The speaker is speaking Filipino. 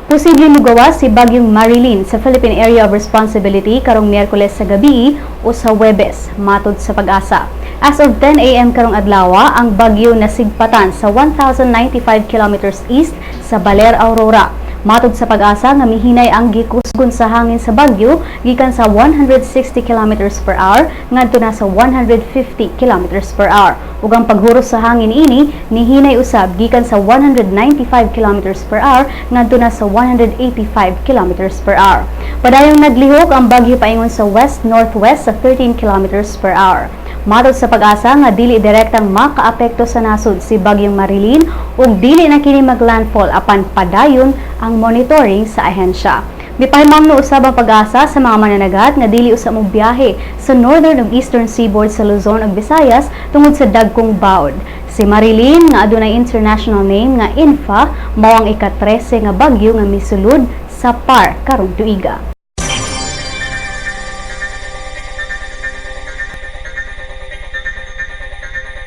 Posibleng lugawas si Bagyong Marilyn sa Philippine Area of Responsibility karong Miyerkules sa gabi o sa Huwebes, matod sa Pag-asa. As of 10 a.m. karong adlaw, ang bagyo nasigpatan sa 1,095 kilometers east sa Baler, Aurora. Matod sa Pag-asa nga mihinay ang gikusgon sa hangin sa bagyo gikan sa 160 kilometers per hour ngadto na sa 150 kilometers per hour. Ug ang paghuros sa hangin ini nihinay usab gikan sa 195 kilometers per hour ngadto na sa 185 kilometers per hour. Padayong naglihok ang bagyo paingon sa west-northwest sa 13 kilometers per hour. Matod sa Pag-asa nga dili direktang makaapekto sa nasud si Bagyong Marilyn ug dili na kini maglandfall apan padayon ang monitoring sa ahensya. Mipahimangno usab ang Pag-asa sa mga mananagat nga dili usab mogbiyahe sa northern ug eastern seaboard sa Luzon ug Visayas tungod sa dagkong bawd. Si Marilyn nga adunay international name nga INFA mao ang ika-13 nga bagyo nga misulod sa PAR karong tuiga.